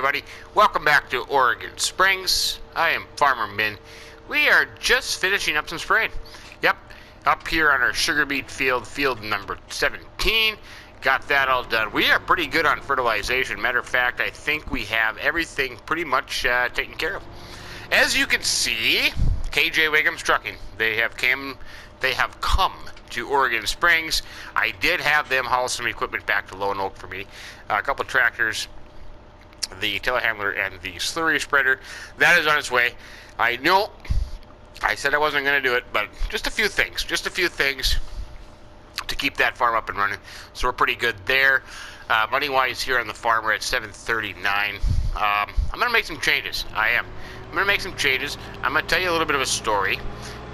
everybody. Welcome back to Oregon Springs. I am Farmer Min. We are just finishing up some spraying. Yep, up here on our sugar beet field, field number 17. Got that all done. We are pretty good on fertilization. Matter of fact, I think we have everything pretty much taken care of. As you can see, KJ Wiggum's Trucking. They have come to Oregon Springs. I did have them haul some equipment back to Lone Oak for me. A couple tractors, the telehandler, and the slurry spreader. That is on its way. I know I said I wasn't going to do it, but just a few things to keep that farm up and running. So we're pretty good there. Money-wise here on the farm, we're at $739. I'm going to make some changes. I'm going to make some changes. I'm going to tell you a little bit of a story,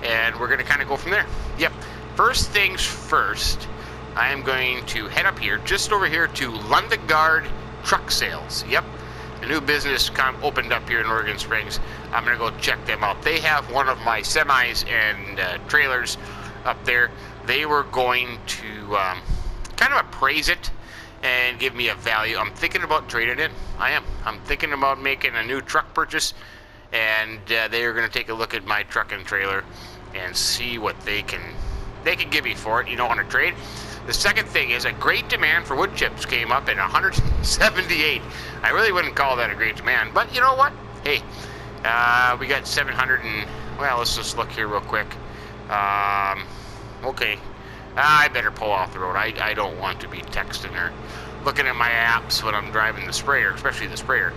and we're going to kind of go from there. Yep. First things first, I am going to head up here, just over here to Lundegard Truck Sales. Yep. A new business opened up here in Oregon Springs. I'm going to go check them out. They have one of my semis and trailers up there. They were going to kind of appraise it and give me a value. I'm thinking about trading it. I'm thinking about making a new truck purchase, and they are going to take a look at my truck and trailer and see what they can give me for it, on a trade. The second thing is a great demand for wood chips came up at 178. I really wouldn't call that a great demand, but you know what? Hey, we got 700 and, well, let's just look here real quick. Okay. I better pull off the road. I don't want to be texting or looking at my apps when I'm driving the sprayer, especially the sprayer.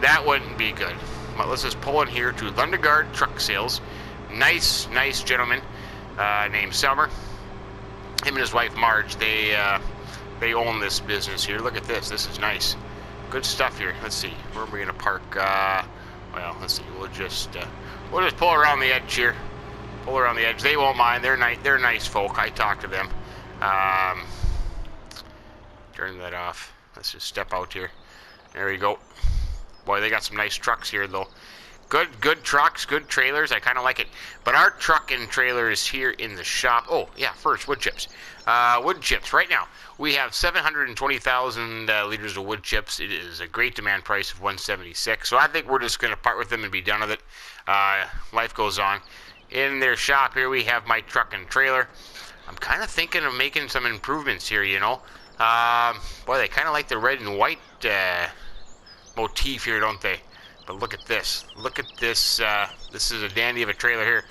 That wouldn't be good. But let's just pull in here to Lundegard Truck Sales. Nice gentleman named Selmer. Him and his wife Marge, they own this business here. Look at this. This is nice. Good stuff here. Let's see. Where are we going to park? Well, let's see. We'll just pull around the edge here. Pull around the edge. They won't mind. They're nice folk. I talk to them. Turn that off. Let's just step out here. There we go. Boy, they got some nice trucks here, though. Good trucks, good trailers. I kind of like it. But our truck and trailer is here in the shop. Oh, yeah, first, wood chips. Wood chips. Right now, we have 720,000 liters of wood chips. It is a great demand price of $176. So I think we're just going to part with them and be done with it. Life goes on. In their shop here, we have my truck and trailer. I'm kind of thinking of making some improvements here, Boy, they kind of like the red and white motif here, don't they? But look at this. Look at this. This is a dandy of a trailer here.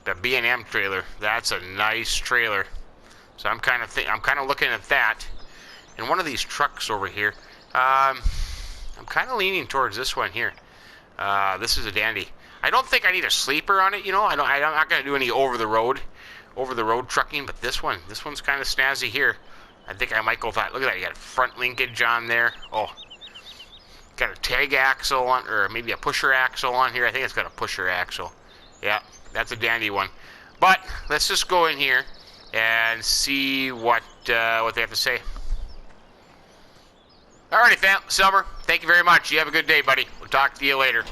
The B&M trailer. That's a nice trailer. So I'm kind of looking at that. And one of these trucks over here. I'm kind of leaning towards this one here. This is a dandy. I don't think I need a sleeper on it. I'm not going to do any over the road trucking. But this one's kind of snazzy here. I think I might go with that. Look at that. You got a front linkage on there. Oh. Got a tag axle on, or maybe a pusher axle on here. I think it's got a pusher axle. Yeah, that's a dandy one. But let's just go in here and see what they have to say. Alrighty, Selmer, thank you very much. You have a good day, buddy. We'll talk to you later.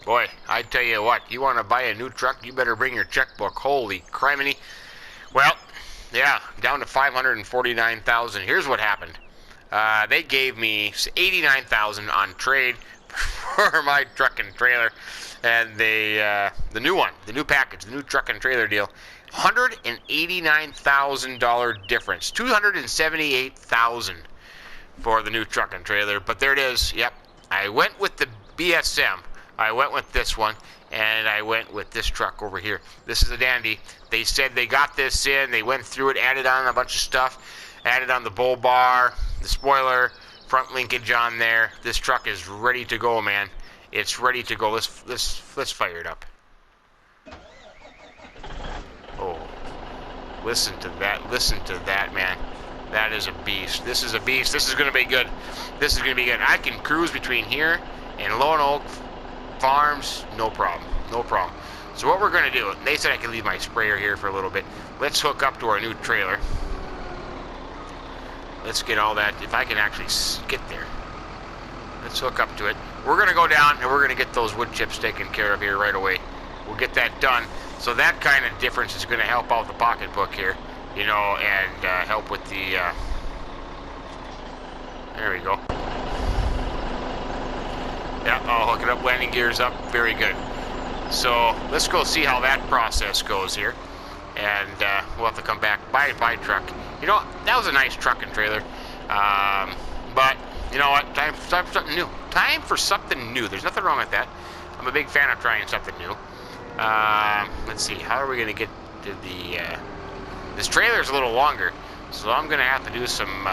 Boy, I tell you what, you want to buy a new truck, you better bring your checkbook. Holy criminy. Well, yeah, down to $549,000. Here's what happened. They gave me $89,000 on trade for my truck and trailer, and the new one, the new package, the new truck and trailer deal, $189,000 difference, $278,000 for the new truck and trailer. But there it is. Yep, I went with the BSM. I went with this one, and I went with this truck over here. This is a dandy. They said they got this in. They went through it, added on a bunch of stuff, added on the bull bar, the spoiler, front linkage on there. This truck is ready to go, man. It's ready to go. Let's fire it up. Oh, listen to that, man. That is a beast. This is a beast. This is going to be good. This is going to be good. I can cruise between here and Lone Oak Farms, no problem. So what we're going to do, they said I could leave my sprayer here for a little bit. Let's hook up to our new trailer. Let's get all that, if I can actually get there. Let's hook up to it. We're going to go down and we're going to get those wood chips taken care of here right away. We'll get that done. So that kind of difference is going to help out the pocketbook here, and help with the, there we go. Yeah, I'll hook it up, landing gears up, very good. So let's go see how that process goes here. And we'll have to come back by truck. You know, that was a nice truck and trailer. But you know what? Time for something new. Time for something new. There's nothing wrong with that. I'm a big fan of trying something new. Let's see. How are we going to get to the... this trailer's a little longer, so I'm going to have to do some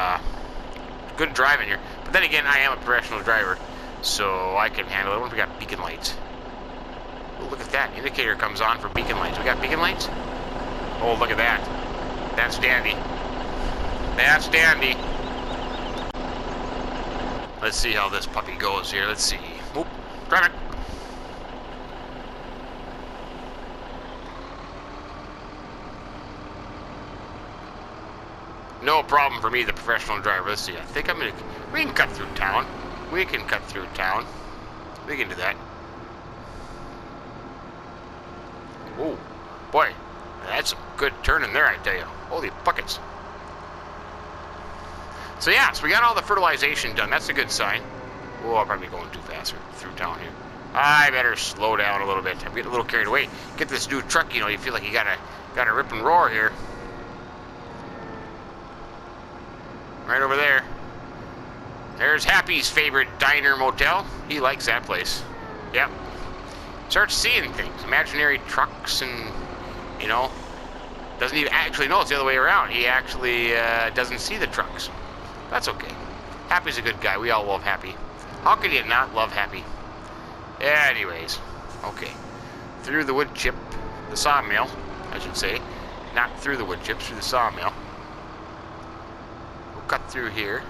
good driving here. But then again, I am a professional driver, so I can handle it. What if we got beacon lights? Oh, look at that. Indicator comes on for beacon lights. We got beacon lights? Oh, look at that. That's dandy. That's dandy. Let's see how this puppy goes here. Let's see. Oop, drive it. No problem for me, the professional driver. Let's see. I think I'm gonna... We can cut through town. We can cut through town. We can do that. Oh, boy. That's some good turning there, I tell you. Holy buckets. So yeah, so we got all the fertilization done. That's a good sign. Oh, I'm probably going too fast through town here. I better slow down a little bit. I'm getting a little carried away. Get this new truck, you know, you feel like you gotta rip and roar here. Right over there. There's Happy's favorite diner motel. He likes that place. Yep. Starts seeing things. Imaginary trucks and, you know, doesn't even actually know it's the other way around. He actually doesn't see the trucks. That's okay. Happy's a good guy. We all love Happy. How could you not love Happy? Anyways. Okay. Through the wood chip, the sawmill, I should say. Not through the wood chips, through the sawmill. We'll cut through here.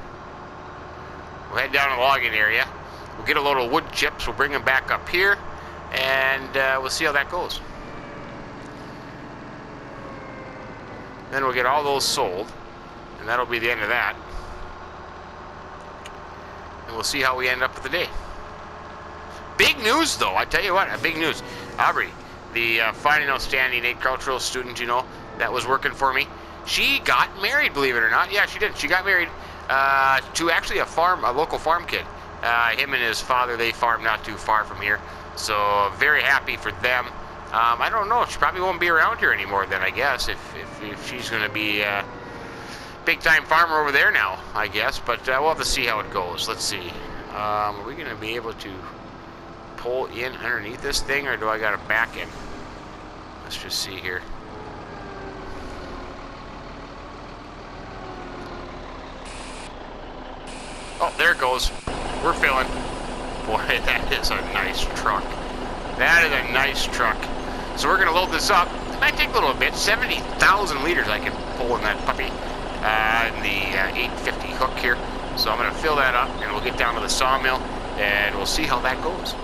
We'll head down to the logging area. We'll get a load of wood chips. We'll bring them back up here. And we'll see how that goes. Then we'll get all those sold. And that'll be the end of that. And we'll see how we end up with the day. Big news, though. I tell you what, big news. Aubrey, the fine and outstanding agricultural student, you know, that was working for me, she got married, believe it or not. Yeah, she did. She got married to actually a local farm kid. Him and his father, they farm not too far from here. So, very happy for them. I don't know. She probably won't be around here anymore then, I guess, if she's going to be big-time farmer over there now, I guess. But we'll have to see how it goes. Let's see. Are we going to be able to pull in underneath this thing, or do I got to back in? Let's just see here. Oh, there it goes. We're filling. Boy, that is a nice truck. That is a nice truck. So we're going to load this up. It might take a little bit. 70,000 liters I can pull in that puppy. In the 850 hook here. So I'm going to fill that up, and we'll get down to the sawmill, and we'll see how that goes.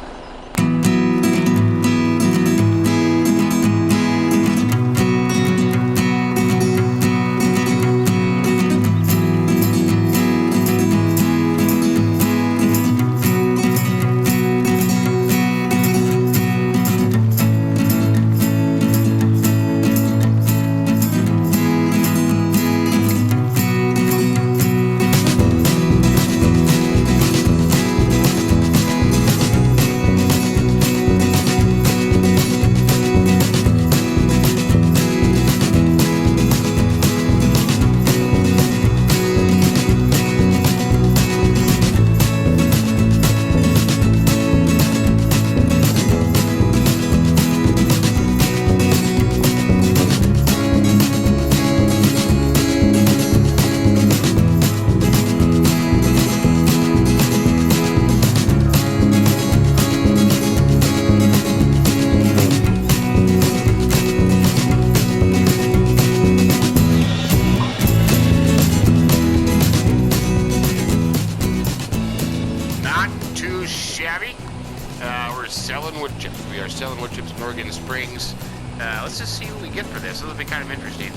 Selling wood chips. We are selling wood chips in Oregon Springs. Let's just see what we get for this. This will be kind of interesting.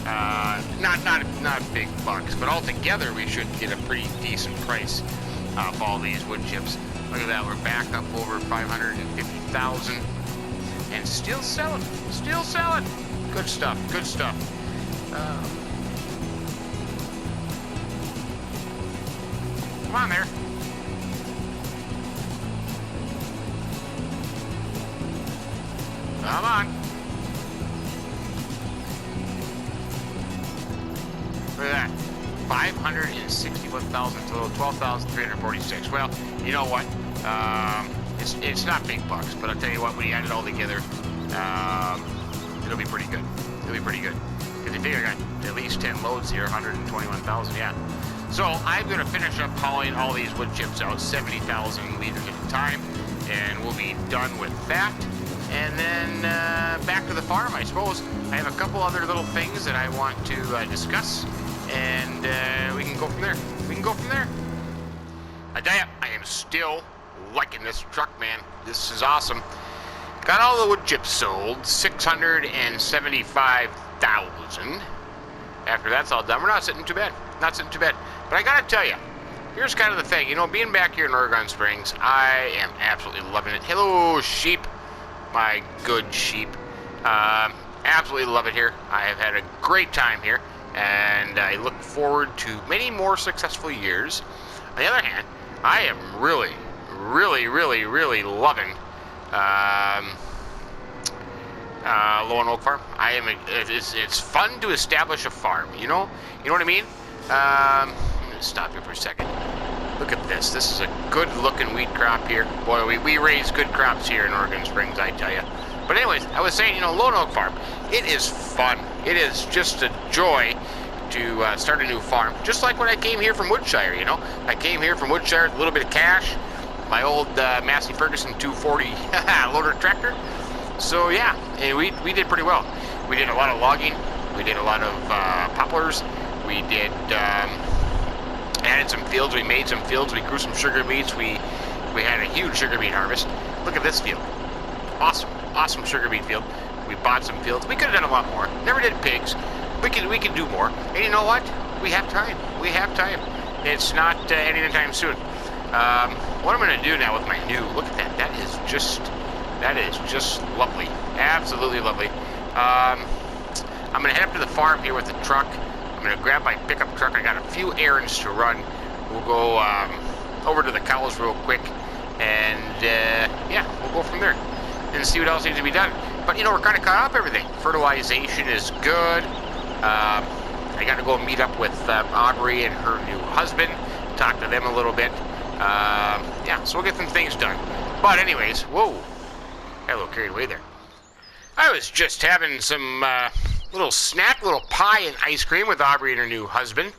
Not big bucks, but altogether we should get a pretty decent price off all these wood chips. Look at that, we're back up over 550,000 and still selling. Still selling. Good stuff. Good stuff. Come on there. Come on. Look at that. 561,000 total, 12,346. Well, you know what? It's not big bucks, but I'll tell you what, when you add it all together, it'll be pretty good. It'll be pretty good. Because you figure I got at least 10 loads here, 121,000, yeah. So I'm going to finish up hauling all these wood chips out, 70,000 liters at a time, and we'll be done with that. And then back to the farm, I suppose. I have a couple other little things that I want to discuss, and we can go from there. We can go from there. I tell you, I am still liking this truck, man. This is awesome. Got all the wood chips sold, 675,000. After that's all done, we're not sitting too bad. Not sitting too bad. But I gotta tell you, here's kind of the thing. You know, being back here in Oregon Springs, I am absolutely loving it. Hello, sheep. My good sheep. Absolutely love it here. I have had a great time here, and I look forward to many more successful years. On the other hand, I am really loving Lone Oak Farm. It's fun to establish a farm. You know what I mean? I'm gonna stop here for a second. Look at this. This is a good-looking wheat crop here. Boy, we raise good crops here in Oregon Springs, I tell you. But anyways, I was saying, you know, Lone Oak Farm, it is fun. It is just a joy to start a new farm. Just like when I came here from Woodshire, you know. I came here from Woodshire with a little bit of cash, my old Massey Ferguson 240 loader tractor. So yeah, and we did pretty well. We did a lot of logging. We did a lot of poplars. We did added some fields. We made some fields. We grew some sugar beets. We had a huge sugar beet harvest. Look at this field. Awesome sugar beet field. We bought some fields. We could have done a lot more. Never did pigs. We can do more. And you know what? We have time. We have time. It's not anytime soon. What I'm going to do now with my new, look at that. That is just lovely. Absolutely lovely. I'm going to head up to the farm here with the truck. I'm going to grab my pickup truck. I got a few errands to run. We'll go over to the cows real quick, and yeah, we'll go from there and see what else needs to be done. But you know, we're kind of caught up everything. Fertilization is good. I got to go meet up with Aubrey and her new husband, talk to them a little bit. Yeah, so we'll get some things done. But anyways, whoa, got a little carried away there. I was just having some little snack, little pie and ice cream with Aubrey and her new husband.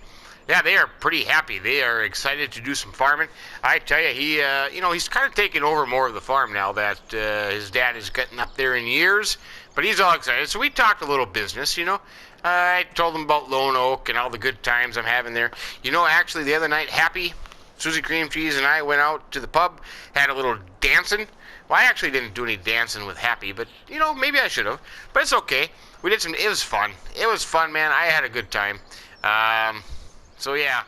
Yeah, they are pretty happy. They are excited to do some farming. I tell you, you know, he's kind of taking over more of the farm now that his dad is getting up there in years. But he's all excited. So we talked a little business, you know. I told him about Lone Oak and all the good times I'm having there. You know, actually, the other night, Happy, Susie Cream Cheese, and I went out to the pub, had a little dancing. Well, I actually didn't do any dancing with Happy, but, you know, maybe I should have. But it's okay. We did some, it was fun. It was fun, man. I had a good time. So, yeah.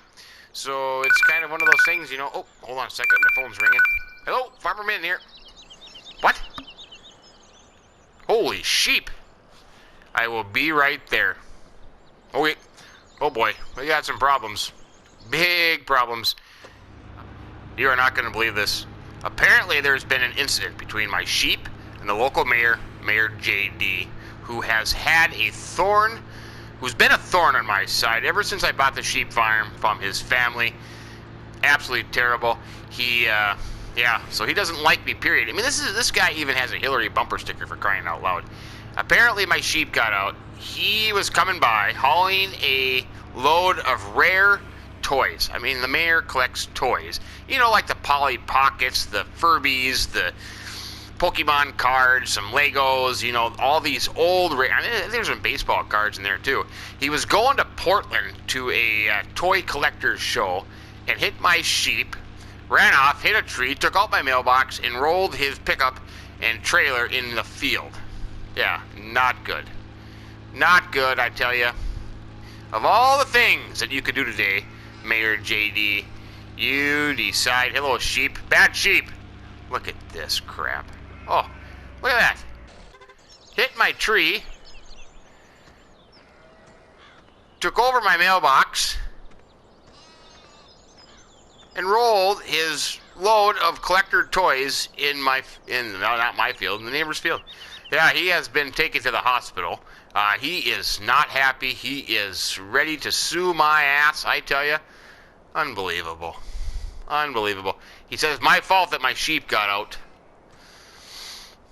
So, it's kind of one of those things, you know. Oh, hold on a second. My phone's ringing. Hello, Farmer Min here. What? Holy sheep. I will be right there. Oh, wait. Oh, boy. We got some problems. Big problems. You are not going to believe this. Apparently, there's been an incident between my sheep and the local mayor, Mayor J.D., who has had a thorn, who's been a thorn on my side ever since I bought the sheep farm from his family. Absolutely terrible. He, yeah, so he doesn't like me, period. I mean, this guy even has a Hillary bumper sticker, for crying out loud. Apparently, my sheep got out. He was coming by, hauling a load of rare toys. I mean, the mayor collects toys. You know, like the Polly Pockets, the Furbies, the Pokemon cards, some Legos, you know, all these old, I mean, there's some baseball cards in there too. He was going to Portland to a toy collector's show and hit my sheep, ran off, hit a tree, took out my mailbox, and rolled his pickup and trailer in the field. Yeah, not good. Not good, I tell you. Of all the things that you could do today, Mayor JD, you decide, hello sheep, bad sheep. Look at this crap. Oh, look at that. Hit my tree. Took over my mailbox. And rolled his load of collector toys in not my field, in the neighbor's field. Yeah, he has been taken to the hospital. He is not happy. He is ready to sue my ass, I tell you. Unbelievable. Unbelievable. He says, my fault that my sheep got out.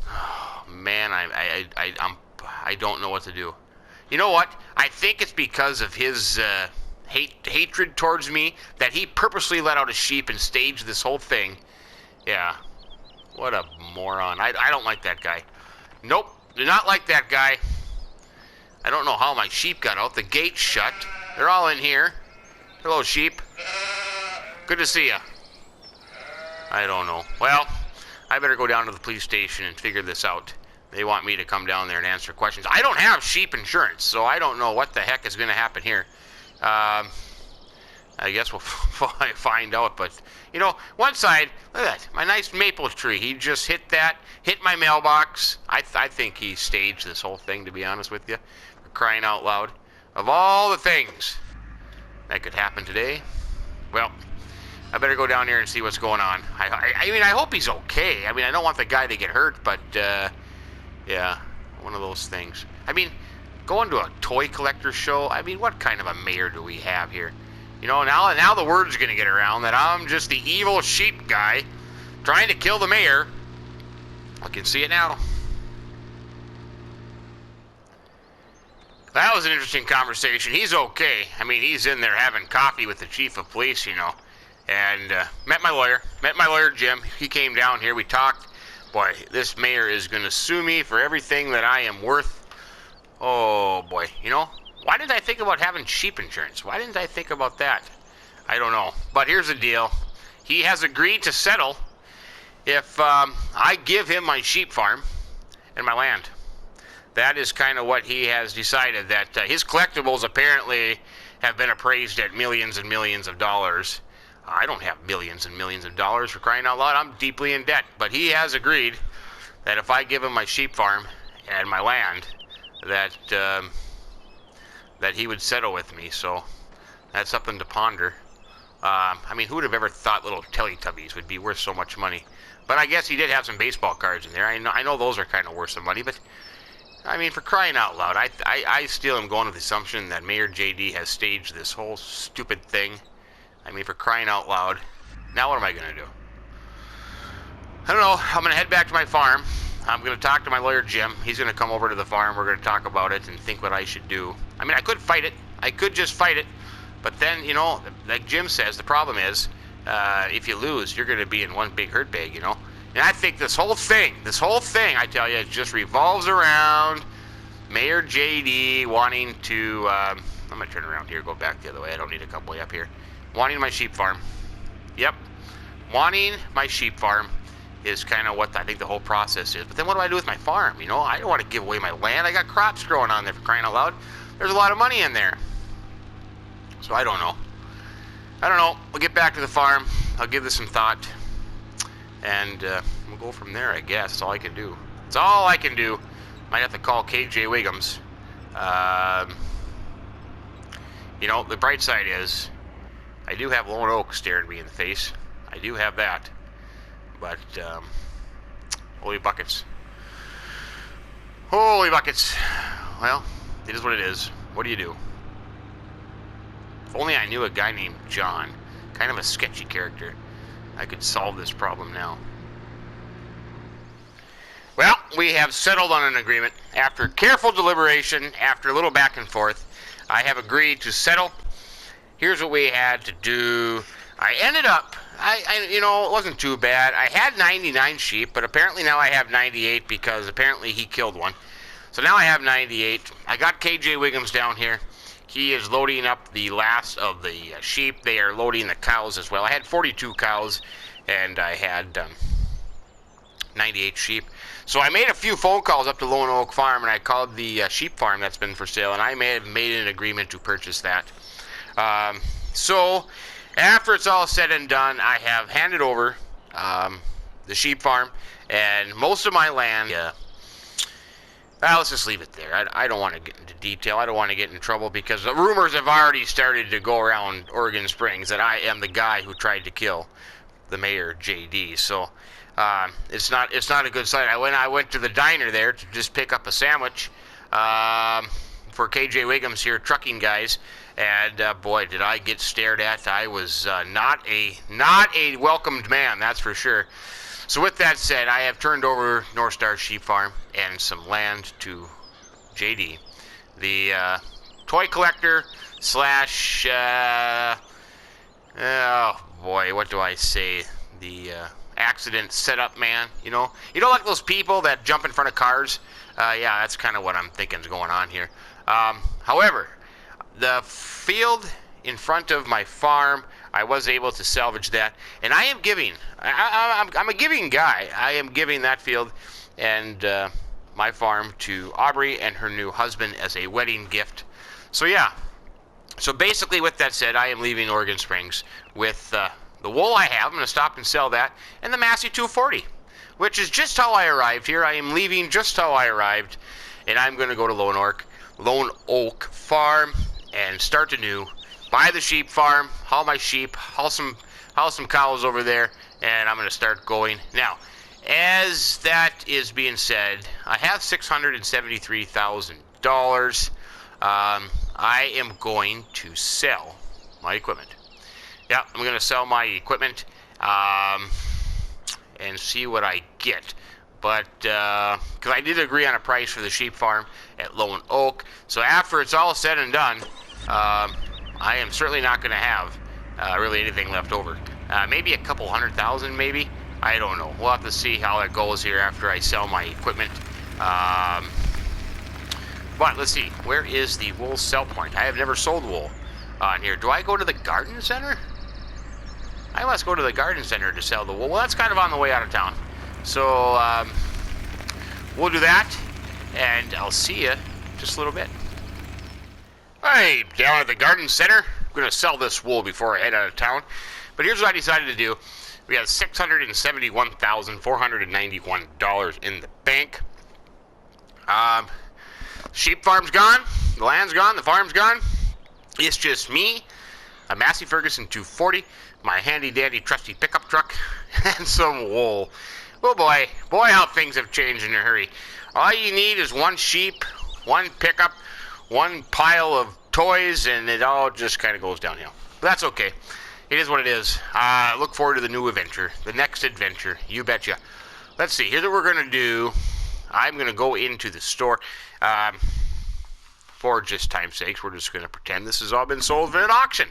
Oh, man, I don't know what to do. You know what? I think it's because of his hatred towards me that he purposely let out a sheep and staged this whole thing. Yeah. What a moron. I don't like that guy. Nope. Do not like that guy. I don't know how my sheep got out. The gate's shut. They're all in here. Hello, sheep. Good to see ya. I don't know. Well, I better go down to the police station and figure this out. They want me to come down there and answer questions. I don't have sheep insurance, so I don't know what the heck is going to happen here. I guess we'll find out. But, you know, one side, look at that. My nice maple tree. He just hit my mailbox. I think he staged this whole thing, to be honest with you. For crying out loud. Of all the things that could happen today, well, I better go down here and see what's going on. I mean, I hope he's okay. I mean, I don't want the guy to get hurt, but, yeah, one of those things. I mean, going to a toy collector show, I mean, what kind of a mayor do we have here? You know, now the word's going to get around that I'm just the evil sheep guy trying to kill the mayor. I can see it now. That was an interesting conversation. He's okay. I mean, he's in there having coffee with the chief of police, you know. And met my lawyer, Jim. He came down here. We talked. Boy, this mayor is going to sue me for everything that I am worth. Oh, boy. You know, why didn't I think about having sheep insurance? Why didn't I think about that? I don't know. But here's the deal. He has agreed to settle if I give him my sheep farm and my land. That is kind of what he has decided, that his collectibles apparently have been appraised at millions and millions of dollars. I don't have millions and millions of dollars, for crying out loud. I'm deeply in debt. But he has agreed that if I give him my sheep farm and my land, that that he would settle with me. So that's something to ponder. I mean, who would have ever thought little Teletubbies would be worth so much money? But I guess he did have some baseball cards in there. I know those are kind of worth some money, but I mean, for crying out loud, I still am going with the assumption that Mayor JD has staged this whole stupid thing. I mean, for crying out loud. Now what am I going to do? I don't know. I'm going to head back to my farm. I'm going to talk to my lawyer, Jim. He's going to come over to the farm. We're going to talk about it and think what I should do. I mean, I could fight it. I could just fight it. But then, you know, like Jim says, the problem is, if you lose, you're going to be in one big hurt bag, you know. And I think this whole thing, I tell you, it just revolves around Mayor JD wanting to, I'm going to turn around here, go back the other way. I don't need to come way up here. Wanting my sheep farm. Yep. Wanting my sheep farm is kind of what I think the whole process is. But then what do I do with my farm? You know, I don't want to give away my land. I got crops growing on there, for crying out loud. There's a lot of money in there. So I don't know. We'll get back to the farm. I'll give this some thought. And we'll go from there, I guess. That's all I can do. That's all I can do. Might have to call KJ Wiggums. You know, the bright side is I do have Lone Oak staring me in the face. I do have that. But, holy buckets. Holy buckets. Well, it is what it is. What do you do? If only I knew a guy named John. Kind of a sketchy character. I could solve this problem now. Well, we have settled on an agreement. After careful deliberation, after a little back and forth, I have agreed to settle. Here's what we had to do. I ended up, you know, it wasn't too bad. I had 99 sheep, but apparently now I have 98 because apparently he killed one. So now I have 98. I got KJ Wiggums down here. He is loading up the last of the sheep. They are loading the cows as well. I had 42 cows, and I had 98 sheep. So I made a few phone calls up to Lone Oak Farm, and I called the sheep farm that's been for sale, and I made an agreement to purchase that. So after it's all said and done, I have handed over the sheep farm and most of my land. Well, let's just leave it there. I don't want to get into detail. I don't want to get in trouble because the rumors have already started to go around Oregon Springs that I am the guy who tried to kill the mayor, JD. So It's not a good sight. I went to the diner there to just pick up a sandwich for KJ Wiggums here, trucking guys, and boy, did I get stared at. I was not a welcomed man, that's for sure. So with that said, I have turned over North Star Sheep Farm and some land to JD, the toy collector slash oh boy, what do I say? The accident setup man. You know like those people that jump in front of cars. Yeah, that's kind of what I'm thinking is going on here. However, the field in front of my farm, I was able to salvage that, and I am giving. I'm a giving guy. I am giving that field and my farm to Aubrey and her new husband as a wedding gift. So yeah. So basically, with that said, I am leaving Oregon Springs with the wool I have. I'm going to stop and sell that, and the Massey 240, which is just how I arrived here. I am leaving just how I arrived, and I'm going to go to Lone Oak Farm and start anew. Buy the sheep farm, haul my sheep, haul some cows over there, and I'm going to start going. Now, as that is being said, I have $673,000. I am going to sell my equipment. Yeah, I'm going to sell my equipment and see what I get. But, because I did agree on a price for the sheep farm at Lone Oak. So after it's all said and done, I am certainly not going to have really anything left over. Maybe a couple $100,000, maybe. I don't know. We'll have to see how it goes here after I sell my equipment. But let's see. Where is the wool sell point? I have never sold wool on here. Do I go to the garden center? I must go to the garden center to sell the wool. Well, that's kind of on the way out of town. So we'll do that, and I'll see you just a little bit. Hey, down at the garden center. I'm going to sell this wool before I head out of town. But here's what I decided to do. We have $671,491 in the bank. Sheep farm's gone, the land's gone, the farm's gone. It's just me, a Massey Ferguson 240, my handy dandy trusty pickup truck, and some wool. Oh boy, how things have changed in a hurry. All you need is one sheep, one pickup, one pile of toys, and it all just kind of goes downhill. But that's okay. It is what it is. Look forward to the new adventure, the next adventure, you betcha. Let's see, here's what we're going to do. I'm going to go into the store. For just time's sakes, we're just going to pretend this has all been sold at an auction.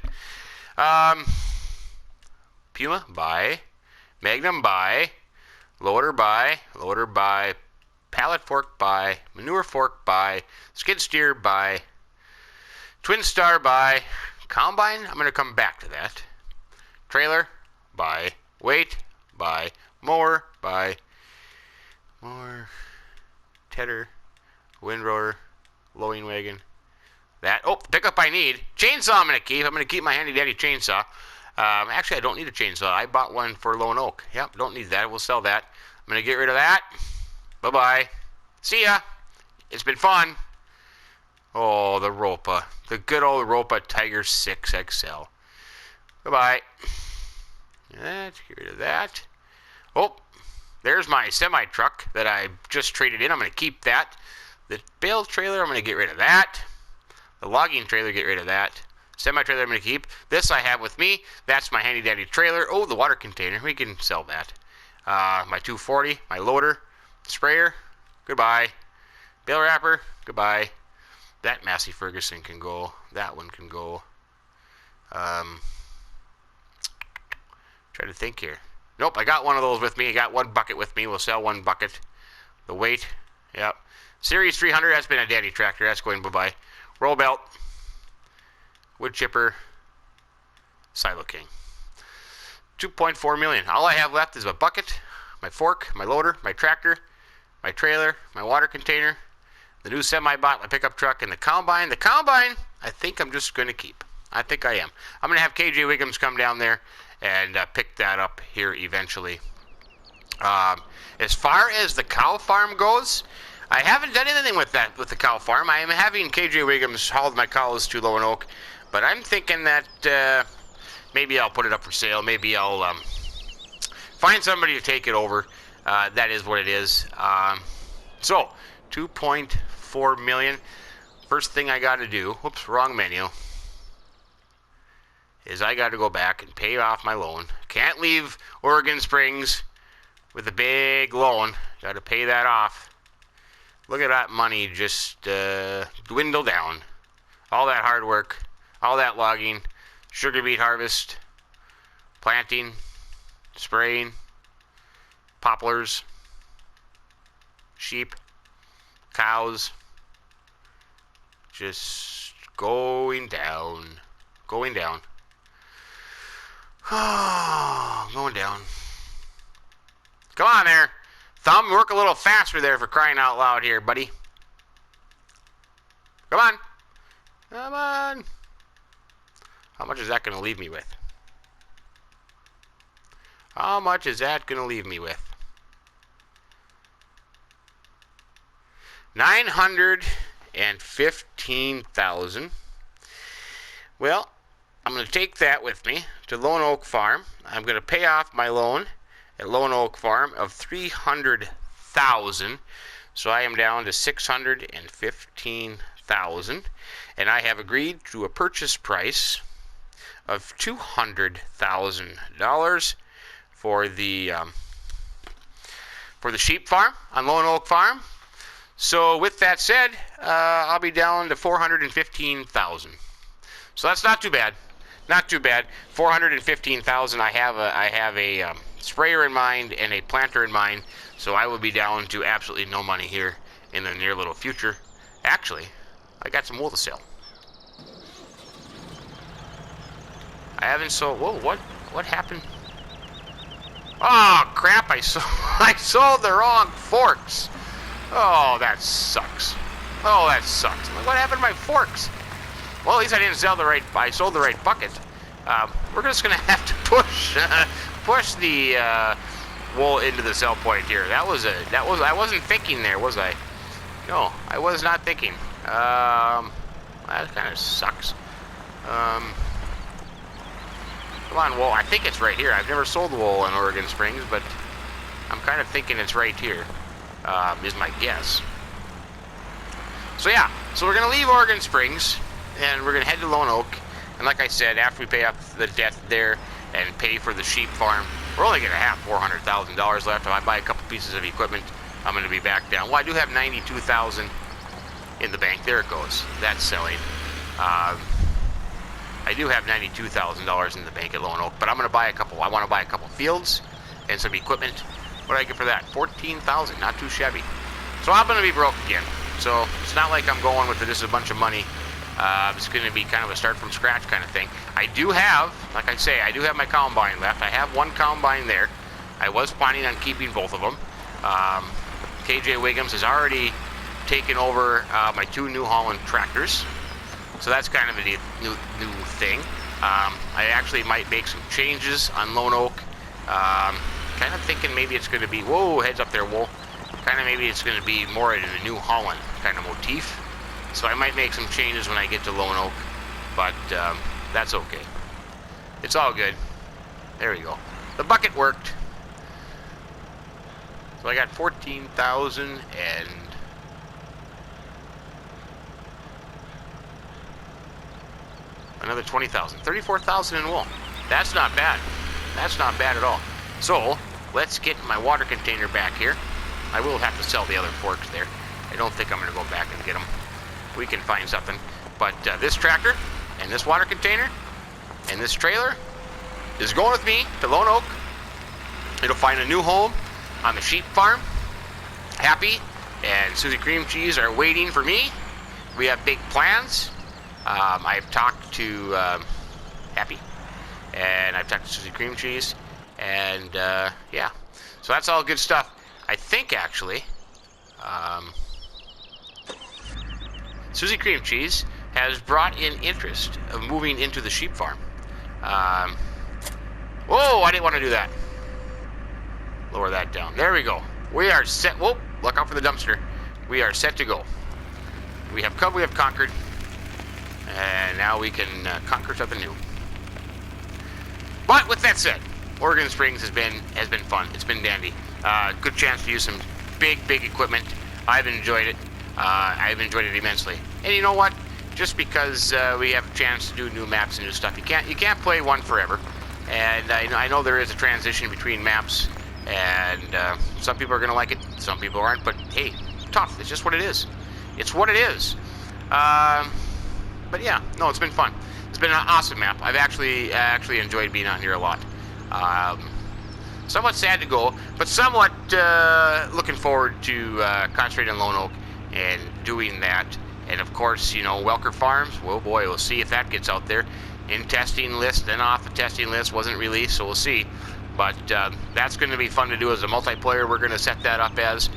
Puma, buy. Magnum, buy. Loader, buy. Pallet fork, buy. Manure fork, buy. Skid steer, buy. Twin Star, buy. Combine, I'm going to come back to that. Trailer, buy. Weight, buy. Mower, buy. More. Tedder. Windrower, lowing wagon, that. Oh, the pickup I need. Chainsaw I'm going to keep. I'm going to keep my handy dandy chainsaw. Actually, I don't need a chainsaw. I bought one for Lone Oak. Yep, don't need that. We'll sell that. I'm going to get rid of that. Bye-bye. See ya. It's been fun. Oh, the Ropa. The good old Ropa Tiger 6 XL. Goodbye. Let's get rid of that. Oh, there's my semi-truck that I just traded in. I'm going to keep that. The bale trailer, I'm going to get rid of that. The logging trailer, get rid of that. Semi-trailer, I'm going to keep. This I have with me. That's my handy-dandy trailer. Oh, the water container. We can sell that. My 240, my loader, sprayer, goodbye. Bale wrapper, goodbye. That Massey Ferguson can go. That one can go. Try to think here. Nope, I got one of those with me. I got one bucket with me. We'll sell one bucket. The weight, yep. Series 300, that's been a daddy tractor. That's going bye-bye. Roll belt. Wood chipper. Silo King. 2.4 million. All I have left is a bucket, my fork, my loader, my tractor, my trailer, my water container, the new semi-bot, my pickup truck, and the combine. The combine, I think I'm just going to keep. I think I am. I'm going to have KJ Wiggums come down there and pick that up here eventually. As far as the cow farm goes, I haven't done anything with the cow farm. I am having KJ Wiggums haul my cows to Lone Oak, but I'm thinking that maybe I'll put it up for sale. Maybe I'll find somebody to take it over. That is what it is. So, 2.4 million. First thing I got to do, whoops, wrong menu, is I got to go back and pay off my loan. Can't leave Oregon Springs with a big loan. Got to pay that off. Look at that money just dwindle down. All that hard work, all that logging, sugar beet harvest, planting, spraying, poplars, sheep, cows, just going down, going down. Oh, going down. Come on there. Thumb, work a little faster there for crying out loud here, buddy. Come on. Come on. How much is that going to leave me with? How much is that going to leave me with? 915,000. Well, I'm going to take that with me to Lone Oak Farm. I'm going to pay off my loan at Lone Oak Farm of 300,000. So I am down to 615,000, and I have agreed to a purchase price of $200,000 for the sheep farm on Lone Oak Farm. So with that said, I'll be down to 415,000. So that's not too bad. Not too bad. 415,000. I have a sprayer in mind and a planter in mind, so I will be down to absolutely no money here in the near little future. Actually, I got some wool to sell. I haven't sold. Whoa! What happened? Oh crap! I sold the wrong forks. Oh, that sucks. Oh, that sucks. What happened to my forks? Well, at least I didn't sell the right. I sold the right bucket. We're just gonna have to push the wool into the sell point here. I wasn't thinking there, was I? No, I was not thinking. That kind of sucks. Come on, wool. I think it's right here. I've never sold wool in Oregon Springs, but I'm kind of thinking it's right here. Is my guess. So yeah, so we're gonna leave Oregon Springs and we're gonna head to Lone Oak. And like I said, after we pay off the debt there and pay for the sheep farm, we're only gonna have $400,000 left. If I buy a couple pieces of equipment, I'm gonna be back down. Well, I do have 92,000 in the bank. There it goes. That's selling. I do have $92,000 in the bank at Lone Oak, but I'm gonna buy a couple. I want to buy a couple fields and some equipment. What do I get for that? 14,000. Not too shabby. So I'm going to be broke again. So it's not like I'm going with just a bunch of money. It's going to be kind of a start from scratch kind of thing. I do have, like I say, I do have my combine left. I have one combine there. I was planning on keeping both of them. KJ Wiggums has already taken over my two New Holland tractors. So that's kind of a new thing. I actually might make some changes on Lone Oak. Kind of thinking maybe it's going to be, whoa, heads up there, wool. Kind of maybe it's going to be more in the New Holland kind of motif. So I might make some changes when I get to Lone Oak, but that's okay. It's all good. There we go. The bucket worked. So I got 14,000 and another 20,000. 34,000 in wool. That's not bad. That's not bad at all. So, let's get my water container back here. I will have to sell the other forks there. I don't think I'm going to go back and get them. We can find something. But this tractor, and this water container, and this trailer is going with me to Lone Oak. It'll find a new home on the sheep farm. Happy and Susie Cream Cheese are waiting for me. We have big plans. I've talked to Happy, and I've talked to Susie Cream Cheese. And, yeah, so that's all good stuff. I think, actually, Susie Cream Cheese has brought in interest of moving into the sheep farm. Whoa, I didn't want to do that. Lower that down. There we go. We are set. Whoa, look out for the dumpster. We are set to go. We have conquered. And now we can conquer something new. But with that said, Oregon Springs has been fun. It's been dandy. Good chance to use some big equipment. I've enjoyed it. I've enjoyed it immensely. And you know what? Just because we have a chance to do new maps and new stuff, you can't play one forever. And I know there is a transition between maps, and some people are going to like it, some people aren't. But hey, tough. It's just what it is. It's what it is. But yeah, no, it's been fun. It's been an awesome map. I've actually enjoyed being out here a lot. Somewhat sad to go, but somewhat looking forward to concentrating on Lone Oak and doing that. And of course, you know, Welker Farms. Well, boy, we'll see if that gets out there in testing list. Then off the testing list, wasn't released, so we'll see. But that's going to be fun to do as a multiplayer. We're going to set that up as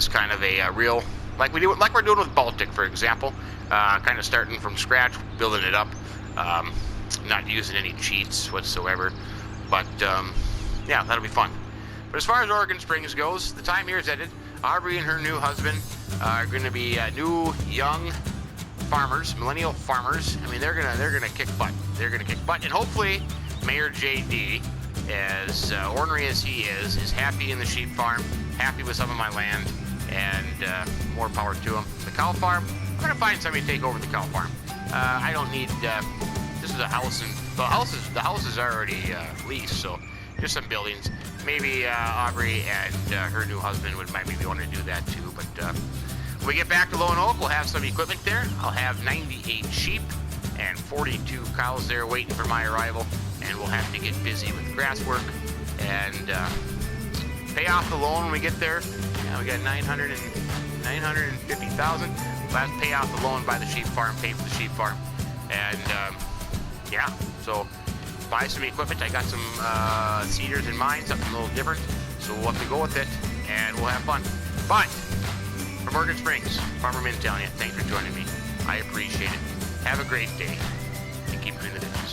kind of a real, like we're doing with Baltic, for example. Kind of starting from scratch, building it up. Not using any cheats whatsoever. But yeah, that'll be fun. But as far as Oregon Springs goes, the time here is ended. Aubrey and her new husband are going to be new young farmers, millennial farmers. I mean, they're gonna kick butt. They're gonna kick butt, and hopefully, Mayor JD, as ornery as he is happy in the sheep farm, happy with some of my land, and more power to him. The cow farm, I'm gonna find somebody to take over the cow farm. I don't need. This is a house, and the house is already leased, so just some buildings. Maybe Aubrey and her new husband would maybe want to do that too. But when we get back to Lone Oak, we'll have some equipment there. I'll have 98 sheep and 42 cows there waiting for my arrival, and we'll have to get busy with grass work and pay off the loan when we get there. We got 950,000. We'll have to pay off the loan, buy the sheep farm, pay for the sheep farm, and yeah. So buy some equipment. I got some cedars in mind, something a little different. So we'll have to go with it, and we'll have fun. But from Oregon Springs, Farmer Min telling you, thanks for joining me. I appreciate it. Have a great day, and keep doing the business.